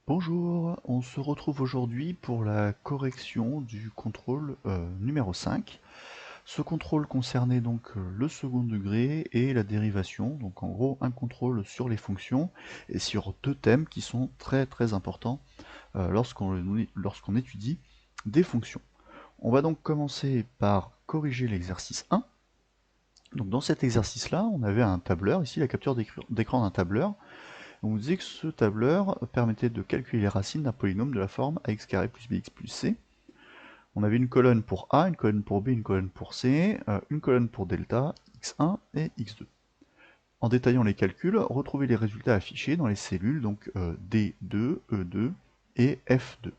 Bonjour, on se retrouve aujourd'hui pour la correction du contrôle numéro 5. Ce contrôle concernait donc le second degré et la dérivation, donc en gros un contrôle sur les fonctions et sur deux thèmes qui sont très importants lorsqu'on étudie des fonctions. On va donc commencer par corriger l'exercice 1. Donc dans cet exercice-là, on avait un tableur, ici la capture d'écran d'un tableur. On vous disait que ce tableur permettait de calculer les racines d'un polynôme de la forme ax carré plus bx plus c. On avait une colonne pour a, une colonne pour b, une colonne pour c, une colonne pour delta, x1 et x2. En détaillant les calculs, retrouvez les résultats affichés dans les cellules, donc D2, E2 et F2.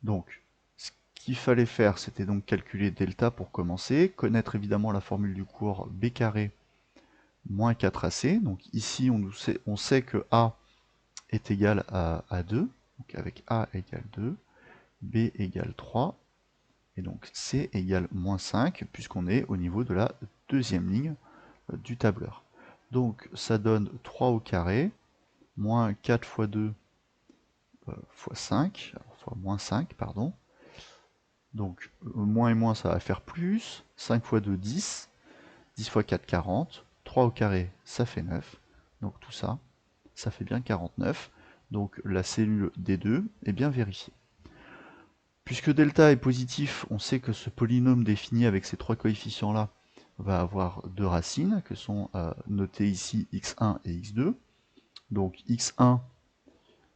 Donc, ce qu'il fallait faire, c'était donc calculer delta pour commencer, connaître évidemment la formule du cours b carré moins 4ac. Donc ici, on sait que a est égal à 2, donc avec A égale 2, B égale 3, et donc C égale moins 5, puisqu'on est au niveau de la deuxième ligne du tableur. Donc ça donne 3 au carré, moins 4 fois 2 fois 5, fois moins 5, pardon. Donc moins et moins, ça va faire plus, 5 fois 2, 10, 10 fois 4, 40, 3 au carré, ça fait 9, donc tout ça, ça fait bien 49. Donc la cellule D2 est bien vérifiée. Puisque delta est positif, on sait que ce polynôme défini avec ces trois coefficients-là va avoir deux racines, que sont notées ici x1 et x2. Donc x1,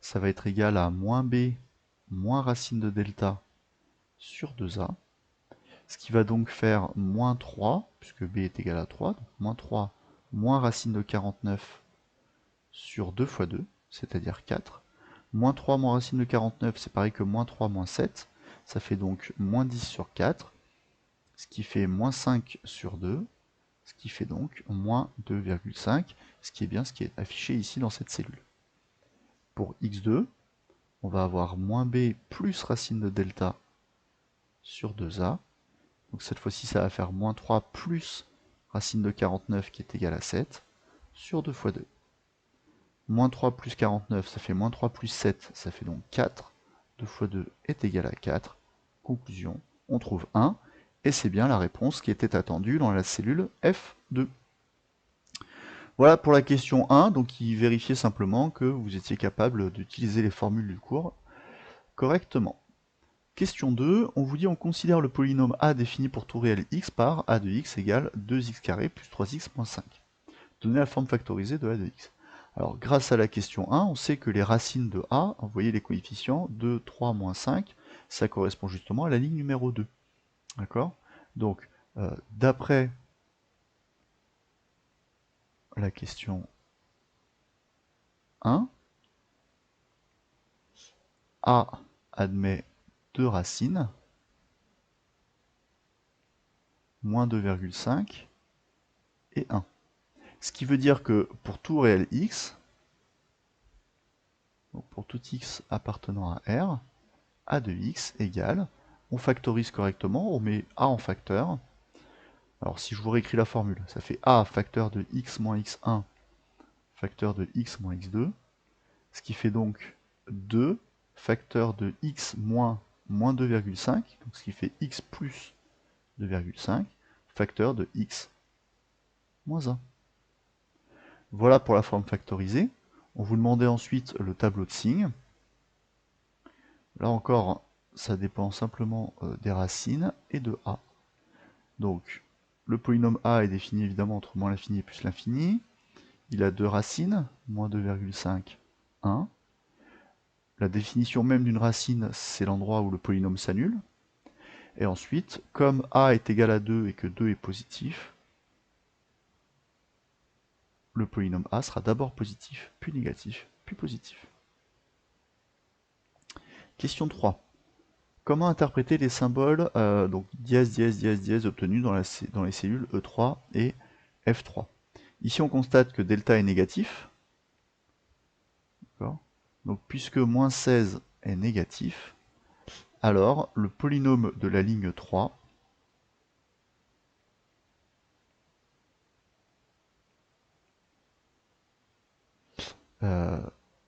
ça va être égal à moins b moins racine de delta sur 2a, ce qui va donc faire moins 3, puisque b est égal à 3, donc moins 3 moins racine de 49 sur 2 fois 2, c'est-à-dire 4. Moins 3 moins racine de 49, c'est pareil que moins 3 moins 7. Ça fait donc moins 10 sur 4, ce qui fait moins 5 sur 2, ce qui fait donc moins 2,5, ce qui est bien ce qui est affiché ici dans cette cellule. Pour x2, on va avoir moins b plus racine de delta sur 2a. Donc cette fois-ci, ça va faire moins 3 plus racine de 49 qui est égal à 7 sur 2 fois 2. Moins 3 plus 49, ça fait moins 3 plus 7, ça fait donc 4. 2 fois 2 est égal à 4. Conclusion, on trouve 1, et c'est bien la réponse qui était attendue dans la cellule F2. Voilà pour la question 1, donc il vérifiait simplement que vous étiez capable d'utiliser les formules du cours correctement. Question 2, on vous dit on considère le polynôme a défini pour tout réel x par a de x égale 2x carré plus 3x moins 5. Donnez la forme factorisée de a de x. Alors grâce à la question 1, on sait que les racines de a, vous voyez les coefficients, 2, 3, moins 5, ça correspond justement à la ligne numéro 2. D'accord? Donc, d'après la question 1, a admet deux racines, moins 2,5 et 1. Ce qui veut dire que pour tout réel x, donc pour tout x appartenant à R, a de x égale, on factorise correctement, on met a en facteur. Alors si je vous réécris la formule, ça fait a facteur de x moins x1 facteur de x moins x2, ce qui fait donc 2 facteur de x moins 2,5, donc ce qui fait x plus 2,5, facteur de x moins 1. Voilà pour la forme factorisée. On vous demandait ensuite le tableau de signes. Là encore, ça dépend simplement des racines et de a. Donc, le polynôme a est défini évidemment entre moins l'infini et plus l'infini. Il a deux racines, moins 2,5, 1. La définition même d'une racine, c'est l'endroit où le polynôme s'annule. Et ensuite, comme a est égal à 2 et que 2 est positif, le polynôme a sera d'abord positif, puis négatif, puis positif. Question 3. Comment interpréter les symboles donc dièse, dièse, dièse, dièse obtenus dans les cellules E3 et F3? Ici, on constate que delta est négatif. Donc, puisque moins 16 est négatif, alors le polynôme de la ligne 3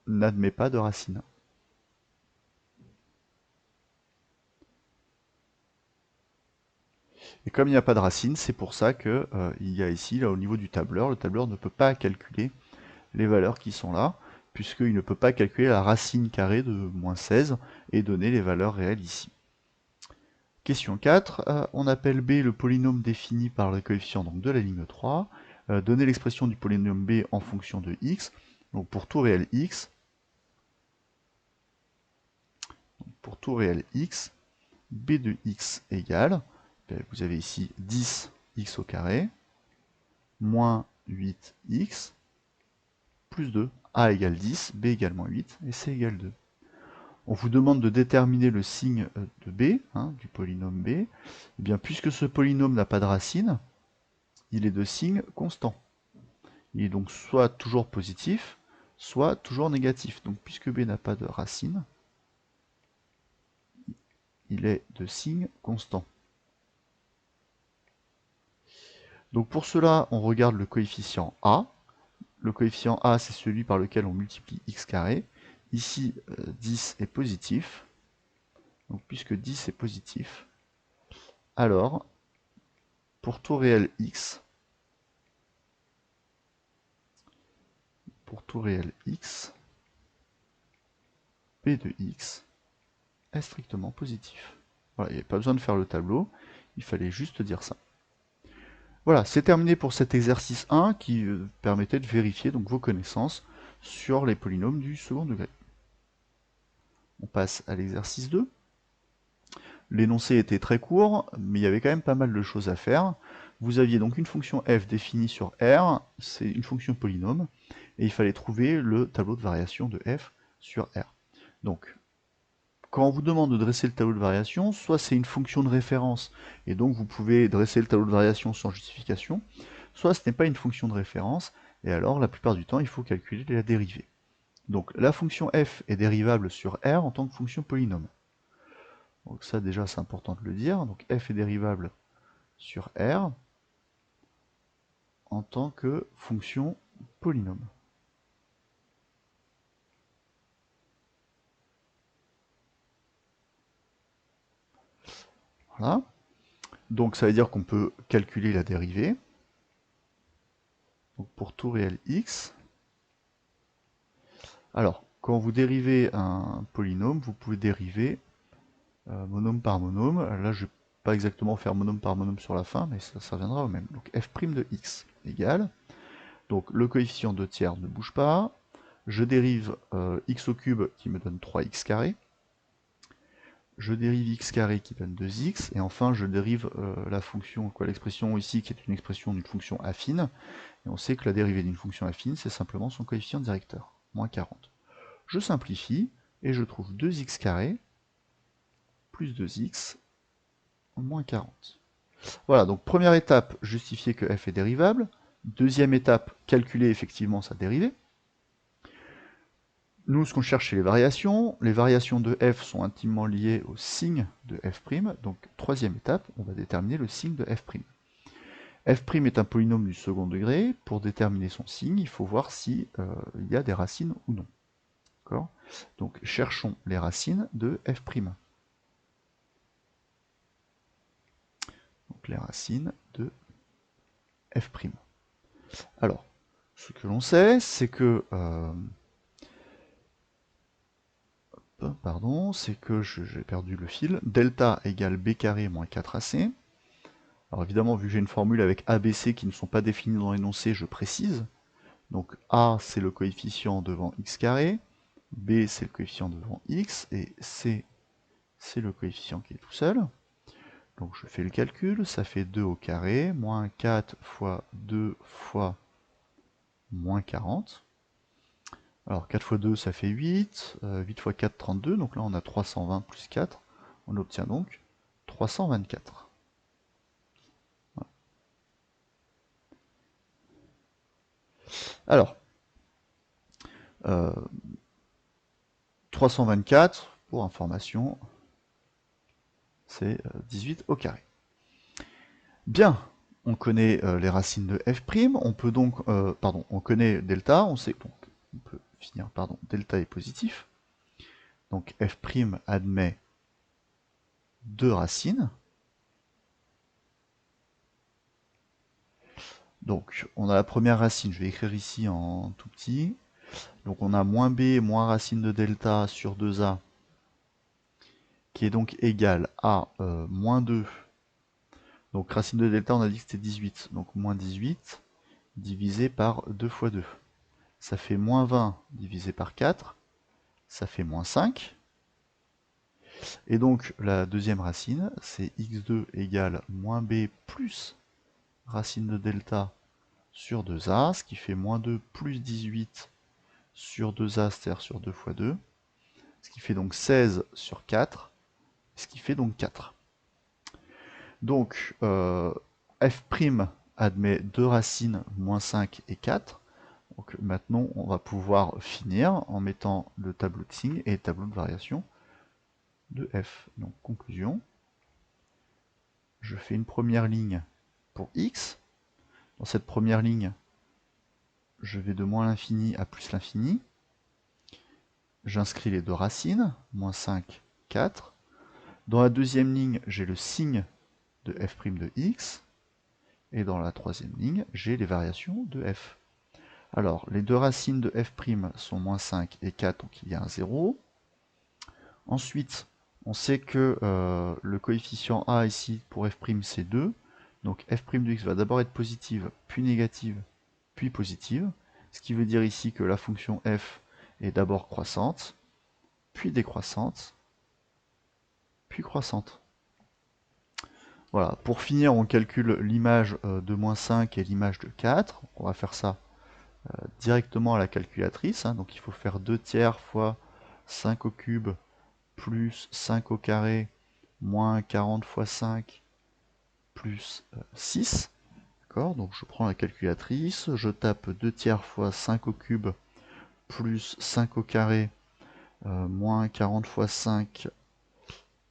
n'admet pas de racine. Et comme il n'y a pas de racine, c'est pour ça que il y a ici, là, au niveau du tableur, le tableur ne peut pas calculer les valeurs qui sont là, puisqu'il ne peut pas calculer la racine carrée de moins 16 et donner les valeurs réelles ici. Question 4, on appelle B le polynôme défini par le coefficient donc, de la ligne 3. Donner l'expression du polynôme B en fonction de x. Donc pour tout réel x, b de x égale, vous avez ici 10x au carré, moins 8x, plus 2. A égale 10, B égale moins 8, et C égale 2. On vous demande de déterminer le signe de B, du polynôme B. Eh bien, puisque ce polynôme n'a pas de racine, il est de signe constant. Il est donc soit toujours positif, soit toujours négatif. Donc puisque B n'a pas de racine, il est de signe constant. Donc pour cela, on regarde le coefficient A. Le coefficient A, c'est celui par lequel on multiplie x carré. Ici, 10 est positif. Donc puisque 10 est positif, alors, pour tout réel x, p de x est strictement positif. Voilà, il n'y avait pas besoin de faire le tableau, il fallait juste dire ça. Voilà, c'est terminé pour cet exercice 1 qui permettait de vérifier donc vos connaissances sur les polynômes du second degré. On passe à l'exercice 2. L'énoncé était très court, mais il y avait quand même pas mal de choses à faire. Vous aviez donc une fonction f définie sur R, c'est une fonction polynôme, et il fallait trouver le tableau de variation de f sur R. Donc, quand on vous demande de dresser le tableau de variation, soit c'est une fonction de référence, et donc vous pouvez dresser le tableau de variation sans justification, soit ce n'est pas une fonction de référence, et alors la plupart du temps il faut calculer la dérivée. Donc la fonction f est dérivable sur R en tant que fonction polynôme. Donc ça déjà c'est important de le dire, donc f est dérivable sur R en tant que fonction polynôme. Voilà. Donc ça veut dire qu'on peut calculer la dérivée. Donc pour tout réel x. Alors, quand vous dérivez un polynôme, vous pouvez dériver monôme par monôme. Là, je ne vais pas exactement faire monôme par monôme sur la fin, mais ça reviendra au même. Donc f' de x égale. Donc le coefficient 2 tiers ne bouge pas. Je dérive x au cube qui me donne 3x carré. Je dérive x carré qui donne 2x, et enfin je dérive la fonction, l'expression ici qui est une expression d'une fonction affine, et on sait que la dérivée d'une fonction affine, c'est simplement son coefficient directeur, moins 40. Je simplifie, et je trouve 2x carré plus 2x moins 40. Voilà, donc première étape, justifier que f est dérivable. Deuxième étape, calculer effectivement sa dérivée. Nous, ce qu'on cherche, c'est les variations. Les variations de f sont intimement liées au signe de f'. Donc, troisième étape, on va déterminer le signe de f'. f' est un polynôme du second degré. Pour déterminer son signe, il faut voir s'il y a des racines ou non. D'accord ? Donc, cherchons les racines de f'. Donc, les racines de f'. Alors, ce que l'on sait, c'est que... c'est que j'ai perdu le fil. Delta égale b carré moins 4ac. Alors évidemment, vu que j'ai une formule avec a, b, c qui ne sont pas définies dans l'énoncé, je précise. Donc a, c'est le coefficient devant x carré, b, c'est le coefficient devant x, et c, c'est le coefficient qui est tout seul. Donc je fais le calcul, ça fait 2 au carré, moins 4 fois 2 fois moins 40. Alors 4 fois 2, ça fait 8, 8 fois 4, 32, donc là on a 320 plus 4, on obtient donc 324. Voilà. Alors, 324, pour information, c'est 18 au carré. Bien, on connaît les racines de f', on peut donc, on connaît delta, on sait donc, on peut finir, delta est positif. Donc f' admet deux racines. Donc, on a la première racine, je vais écrire ici en tout petit. Donc, on a moins b moins racine de delta sur 2a, qui est donc égal à moins 2. Donc, racine de delta, on a dit que c'était 18. Donc, moins 18 divisé par 2 fois 2. Ça fait moins 20 divisé par 4. Ça fait moins 5. Et donc, la deuxième racine, c'est x2 égale moins b plus racine de delta sur 2a, ce qui fait moins 2 plus 18 sur 2a, c'est-à-dire sur 2 fois 2, ce qui fait donc 16 sur 4, ce qui fait donc 4. Donc, f' admet deux racines, moins 5 et 4. Donc maintenant, on va pouvoir finir en mettant le tableau de signes et le tableau de variation de f. Donc, conclusion, je fais une première ligne pour x. Dans cette première ligne, je vais de moins l'infini à plus l'infini. J'inscris les deux racines, moins 5, 4. Dans la deuxième ligne, j'ai le signe de f' de x. Et dans la troisième ligne, j'ai les variations de f. Alors, les deux racines de f' sont moins 5 et 4, donc il y a un 0. Ensuite, on sait que le coefficient a ici pour f' c'est 2. Donc f' de x va d'abord être positive, puis négative, puis positive. Ce qui veut dire ici que la fonction f est d'abord croissante, puis décroissante, puis croissante. Voilà, pour finir, on calcule l'image de moins 5 et l'image de 4. On va faire ça directement à la calculatrice. Donc il faut faire 2 tiers fois 5 au cube plus 5 au carré moins 40 fois 5 plus 6. D'accord, donc je prends la calculatrice, je tape 2 tiers fois 5 au cube plus 5 au carré moins 40 fois 5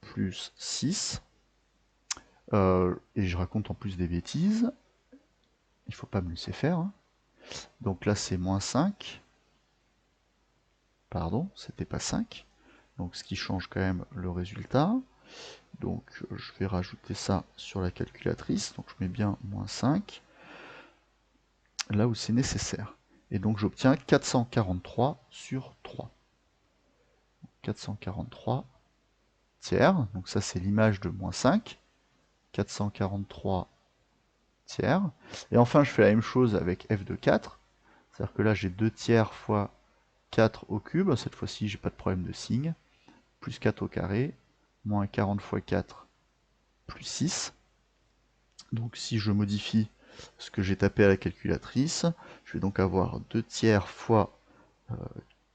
plus 6. Et je raconte en plus des bêtises. Il ne faut pas me laisser faire. Hein. Donc là c'est moins 5. Pardon, c'était pas 5. Donc ce qui change quand même le résultat. Donc je vais rajouter ça sur la calculatrice. Donc je mets bien moins 5. Là où c'est nécessaire. Et donc j'obtiens 443 sur 3. 443 tiers. Donc ça c'est l'image de moins 5. 443 tiers. Et enfin je fais la même chose avec f de 4. C'est-à-dire que là j'ai 2 tiers fois 4 au cube. Cette fois-ci j'ai pas de problème de signe. Plus 4 au carré. Moins 40 fois 4 plus 6. Donc si je modifie ce que j'ai tapé à la calculatrice, je vais donc avoir 2 tiers fois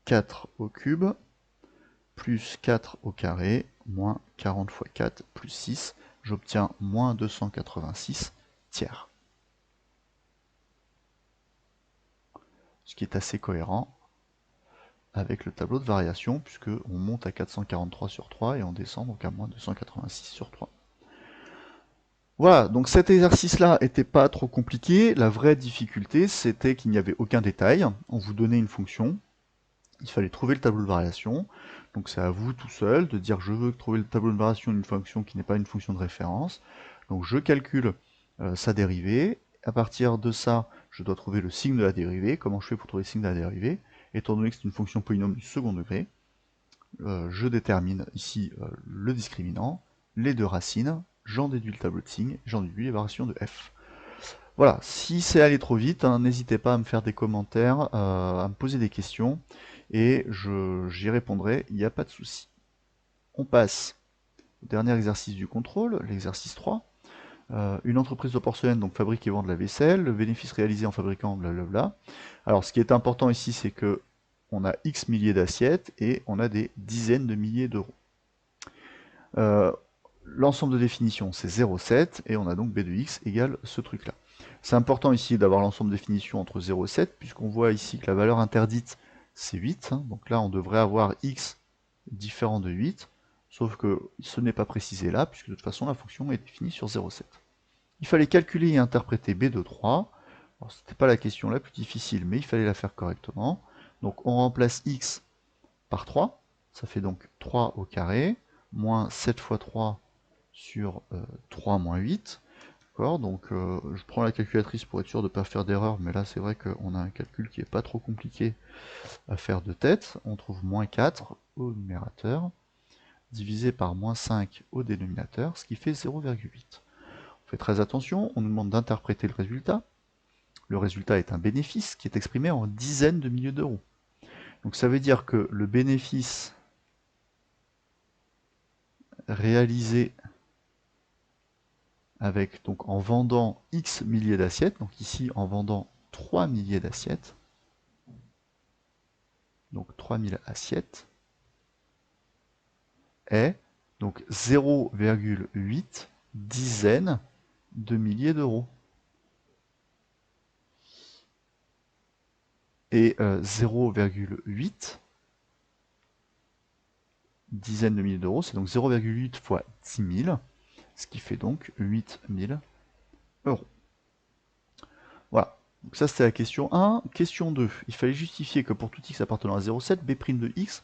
4 au cube, plus 4 au carré, moins 40 fois 4, plus 6. J'obtiens moins 286 tiers. Ce qui est assez cohérent avec le tableau de variation, puisque on monte à 443 sur 3 et on descend donc à moins 286 sur 3. Voilà, donc cet exercice-là n'était pas trop compliqué. La vraie difficulté, c'était qu'il n'y avait aucun détail. On vous donnait une fonction, il fallait trouver le tableau de variation. Donc c'est à vous tout seul de dire je veux trouver le tableau de variation d'une fonction qui n'est pas une fonction de référence. Donc je calcule sa dérivée. À partir de ça, je dois trouver le signe de la dérivée. Comment je fais pour trouver le signe de la dérivée? Étant donné que c'est une fonction polynôme du second degré, je détermine ici le discriminant, les deux racines, j'en déduis le tableau de signes, j'en déduis les variations de f. Voilà, si c'est allé trop vite, hein, n'hésitez pas à me faire des commentaires, à me poser des questions, et j'y répondrai, il n'y a pas de souci. On passe au dernier exercice du contrôle, l'exercice 3. Une entreprise de porcelaine donc fabrique et vend de la vaisselle, le bénéfice réalisé en fabriquant blablabla. Alors ce qui est important ici, c'est que on a X milliers d'assiettes et on a des dizaines de milliers d'euros. L'ensemble de définitions, c'est 0,7 et on a donc B de X égale ce truc-là. C'est important ici d'avoir l'ensemble de définitions entre 0 et 7, puisqu'on voit ici que la valeur interdite, c'est 8. Hein, donc là, on devrait avoir X différent de 8, sauf que ce n'est pas précisé là, puisque de toute façon, la fonction est définie sur 0,7. Il fallait calculer et interpréter B de 3. Ce n'était pas la question la plus difficile, mais il fallait la faire correctement. Donc on remplace X par 3, ça fait donc 3 au carré, moins 7 fois 3 sur 3 moins 8. D'accord, donc je prends la calculatrice pour être sûr de ne pas faire d'erreur, mais là c'est vrai qu'on a un calcul qui n'est pas trop compliqué à faire de tête. On trouve moins 4 au numérateur, divisé par moins 5 au dénominateur, ce qui fait 0,8. On fait très attention, on nous demande d'interpréter le résultat. Le résultat est un bénéfice qui est exprimé en dizaines de milliers d'euros. Donc ça veut dire que le bénéfice réalisé avec, donc, en vendant X milliers d'assiettes, donc ici en vendant 3 milliers d'assiettes, donc 3000 assiettes, est donc 0,8 dizaines de milliers d'euros. Et 0,8 dizaines de milliers d'euros, c'est donc 0,8 fois 10 000, ce qui fait donc 8000 euros. Voilà. Donc ça c'était la question 1. Question 2. Il fallait justifier que pour tout x appartenant à 0,7, b' de x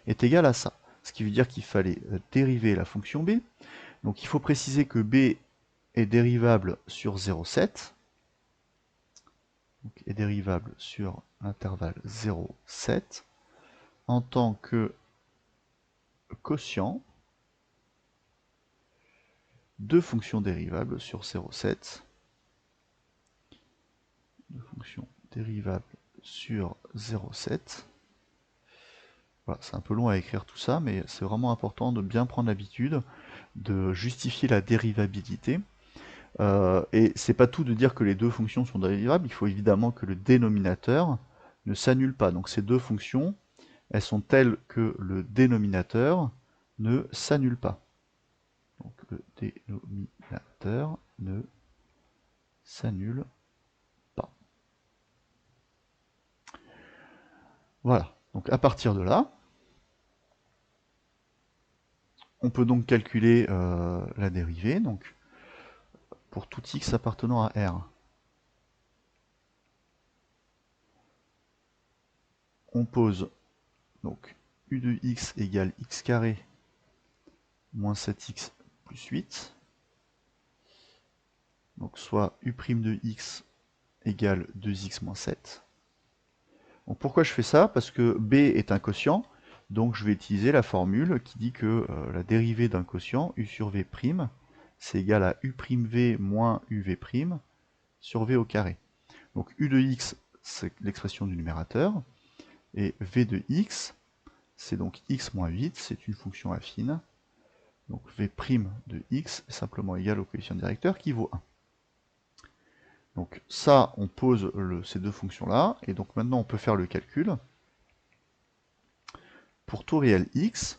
est égal à ça. Ce qui veut dire qu'il fallait dériver la fonction b. Donc il faut préciser que b est dérivable sur 0,7. Donc est dérivable sur l'intervalle 0,7 en tant que quotient de fonctions dérivables sur 0,7. De fonctions dérivables sur 0,7. Voilà, c'est un peu long à écrire tout ça, mais c'est vraiment important de bien prendre l'habitude de justifier la dérivabilité. Et c'est pas tout de dire que les deux fonctions sont dérivables, il faut évidemment que le dénominateur ne s'annule pas. Donc ces deux fonctions, elles sont telles que le dénominateur ne s'annule pas. Donc le dénominateur ne s'annule pas. Voilà, donc à partir de là, on peut donc calculer la dérivée, donc pour tout x appartenant à R. On pose donc u de x égale x carré moins 7x plus 8. Donc soit u' de x égale 2x moins 7. Donc pourquoi je fais ça? Parce que b est un quotient, donc je vais utiliser la formule qui dit que la dérivée d'un quotient, u sur v', c'est égal à u'v moins uv' sur v au carré. Donc u de x, c'est l'expression du numérateur, et v de x, c'est donc x moins 8, c'est une fonction affine. Donc v' de x est simplement égal au coefficient directeur qui vaut 1. Donc ça, on pose ces deux fonctions-là, et donc maintenant on peut faire le calcul. Pour tout réel x,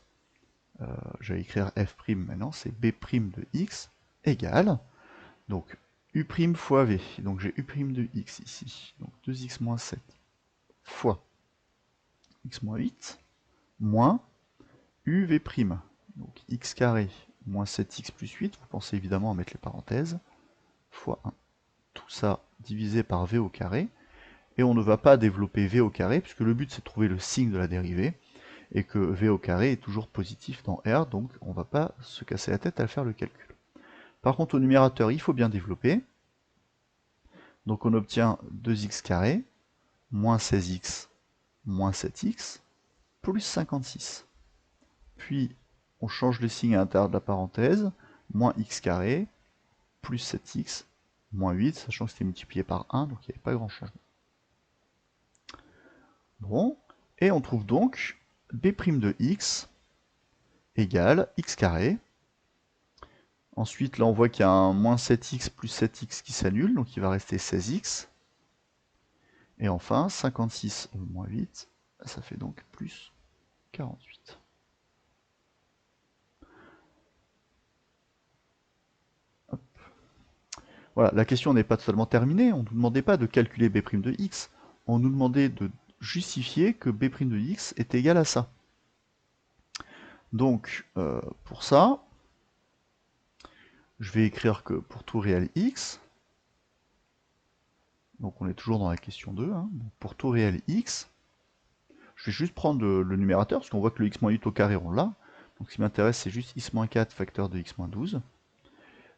je vais écrire f' maintenant, c'est b' de x égale, donc u' fois v, donc j'ai u' de x ici, donc 2x moins 7 fois x moins 8, moins uv', donc x carré moins 7x plus 8, vous pensez évidemment à mettre les parenthèses, fois 1. Tout ça divisé par v au carré, et on ne va pas développer v au carré, puisque le but c'est de trouver le signe de la dérivée, et que v au carré est toujours positif dans R, donc on ne va pas se casser la tête à faire le calcul. Par contre au numérateur il faut bien développer, donc on obtient 2x carré, moins 16x, moins 7x, plus 56. Puis on change le signe à l'intérieur de la parenthèse, moins x carré, plus 7x, moins 8, sachant que c'était multiplié par 1, donc il n'y avait pas grand changement. Bon, et on trouve donc b' de x égale x carré. Ensuite, là, on voit qu'il y a un moins 7x plus 7x qui s'annule, donc il va rester 16x. Et enfin, 56 moins 8, ça fait donc plus 48. Hop. Voilà, la question n'est pas totalement terminée. On ne nous demandait pas de calculer b' de x, on nous demandait de justifier que b' de x est égal à ça. Donc, pour ça, je vais écrire que pour tout réel x, donc on est toujours dans la question 2, hein, pour tout réel x, je vais juste prendre le numérateur, parce qu'on voit que le x-8 au carré, on l'a. Donc ce qui m'intéresse, c'est juste x-4 facteur de x-12.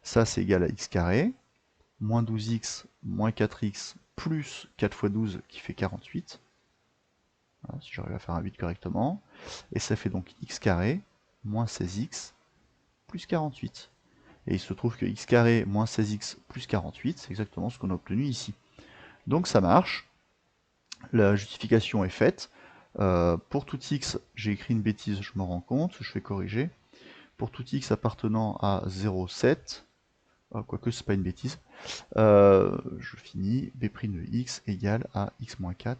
Ça, c'est égal à x carré, moins 12x, moins 4x, plus 4 fois 12 qui fait 48. Voilà, si j'arrive à faire un 8 correctement. Et ça fait donc x carré moins 16x plus 48. Et il se trouve que x carré moins 16x plus 48, c'est exactement ce qu'on a obtenu ici. Donc ça marche. La justification est faite. Pour tout x, j'ai écrit une bêtise, je me rends compte, je vais corriger. Pour tout x appartenant à 0,7, quoique c'est pas une bêtise, je finis, b' de x égale à x-4,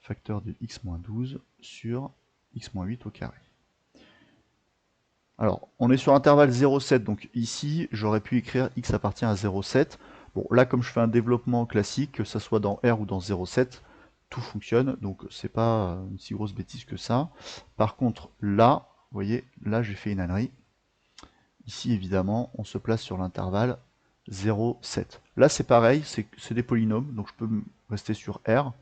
facteur de x-12 sur x-8 au carré. Alors, on est sur intervalle 0,7, donc ici, j'aurais pu écrire x appartient à 0,7. Bon, là, comme je fais un développement classique, que ça soit dans R ou dans 0,7, tout fonctionne, donc c'est pas une si grosse bêtise que ça. Par contre, là, vous voyez, là j'ai fait une ânerie. Ici, évidemment, on se place sur l'intervalle 0,7. Là, c'est pareil, c'est des polynômes, donc je peux rester sur R.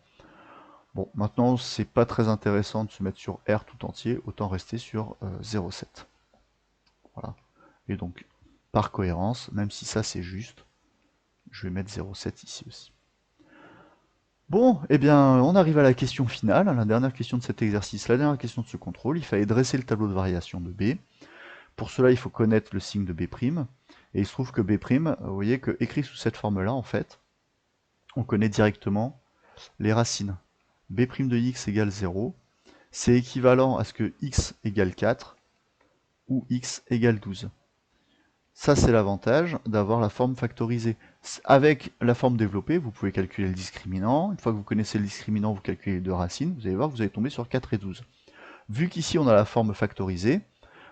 Bon, maintenant, c'est pas très intéressant de se mettre sur R tout entier, autant rester sur 0,7. Voilà. Et donc, par cohérence, même si ça c'est juste, je vais mettre 0,7 ici aussi. Bon, eh bien, on arrive à la question finale, à la dernière question de cet exercice, la dernière question de ce contrôle. Il fallait dresser le tableau de variation de B. Pour cela, il faut connaître le signe de B'. Et il se trouve que B', vous voyez que écrit sous cette forme-là, en fait, on connaît directement les racines. B' de x égale 0, c'est équivalent à ce que x égale 4 ou x égale 12. Ça, c'est l'avantage d'avoir la forme factorisée. Avec la forme développée, vous pouvez calculer le discriminant. Une fois que vous connaissez le discriminant, vous calculez les deux racines. Vous allez voir que vous allez tomber sur 4 et 12. Vu qu'ici, on a la forme factorisée,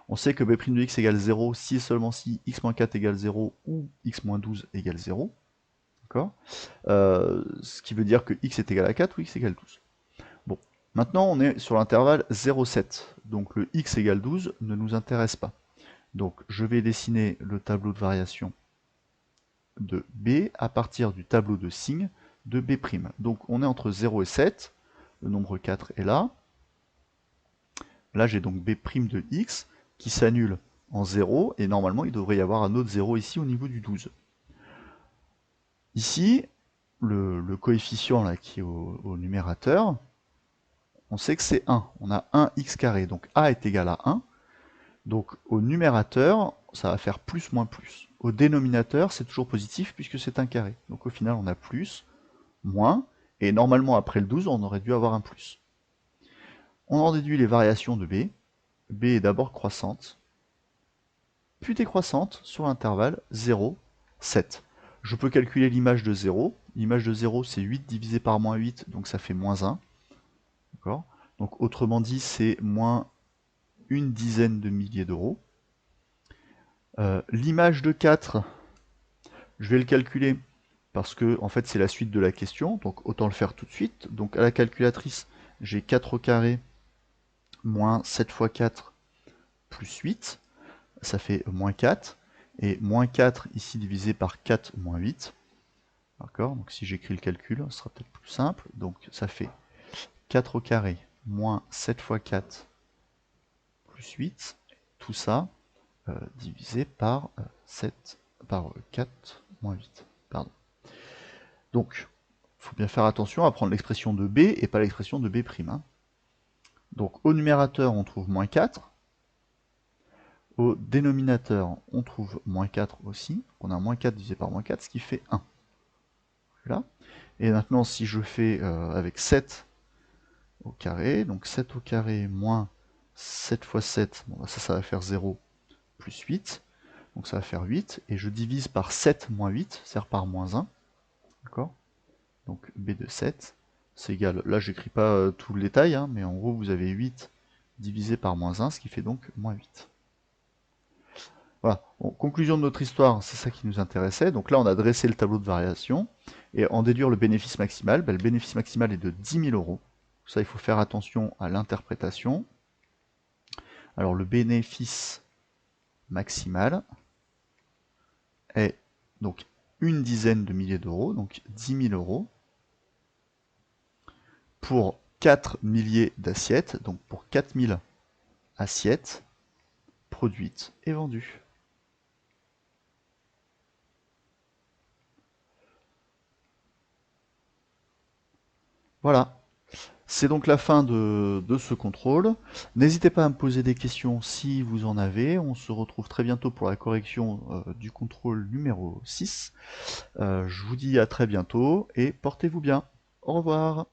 on sait que b' de x égale 0 si et seulement si x-4 égale 0 ou x-12 égale 0. D'accord, ce qui veut dire que x est égal à 4 ou x égale 12. Bon, maintenant, on est sur l'intervalle 0,7. Donc le x égale 12 ne nous intéresse pas. Donc je vais dessiner le tableau de variation de B à partir du tableau de signes de B'. Donc on est entre 0 et 7, le nombre 4 est là. Là j'ai donc B' de x qui s'annule en 0, et normalement il devrait y avoir un autre 0 ici au niveau du 12. Ici, le coefficient là, qui est au numérateur, on sait que c'est 1. On a 1x carré, donc a est égal à 1. Donc au numérateur, ça va faire plus moins plus. Au dénominateur, c'est toujours positif puisque c'est un carré. Donc au final, on a plus, moins, et normalement après le 12, on aurait dû avoir un plus. On en déduit les variations de B. B est d'abord croissante, puis décroissante sur l'intervalle 0, 7. Je peux calculer l'image de 0. L'image de 0, c'est 8 divisé par moins 8, donc ça fait moins 1. D'accord ? Donc autrement dit, c'est moins une dizaine de milliers d'euros. L'image de 4, je vais le calculer parce que en fait c'est la suite de la question, donc autant le faire tout de suite. Donc à la calculatrice, j'ai 4 au carré moins 7 fois 4 plus 8, ça fait moins 4, et moins 4 ici divisé par 4 moins 8. D'accord, donc si j'écris le calcul, ce sera peut-être plus simple. Donc ça fait 4 au carré moins 7 fois 4 plus 8, tout ça divisé par 4 moins 8. Pardon. Donc, il faut bien faire attention à prendre l'expression de B et pas l'expression de B'. Hein. Donc au numérateur, on trouve moins 4. Au dénominateur, on trouve moins 4 aussi. On a moins 4 divisé par moins 4, ce qui fait 1. Là. Et maintenant, si je fais avec 7 au carré, donc 7 au carré moins 7 fois 7, bon, ça va faire 0 plus 8. Donc ça va faire 8, et je divise par 7 moins 8, c'est-à-dire par moins 1. D'accord ? Donc B de 7, c'est égal, là j'écris pas tout le détail, hein, mais en gros vous avez 8 divisé par moins 1, ce qui fait donc moins 8. Voilà, bon, conclusion de notre histoire, c'est ça qui nous intéressait. Donc là on a dressé le tableau de variation, et en déduire le bénéfice maximal, le bénéfice maximal est de 10 000 euros. Ça il faut faire attention à l'interprétation. Alors le bénéfice maximal est donc une dizaine de milliers d'euros, donc 10 000 euros, pour 4 milliers d'assiettes, donc pour 4000 assiettes produites et vendues. Voilà. C'est donc la fin de ce contrôle. N'hésitez pas à me poser des questions si vous en avez. On se retrouve très bientôt pour la correction du contrôle numéro 6. Je vous dis à très bientôt et portez-vous bien. Au revoir.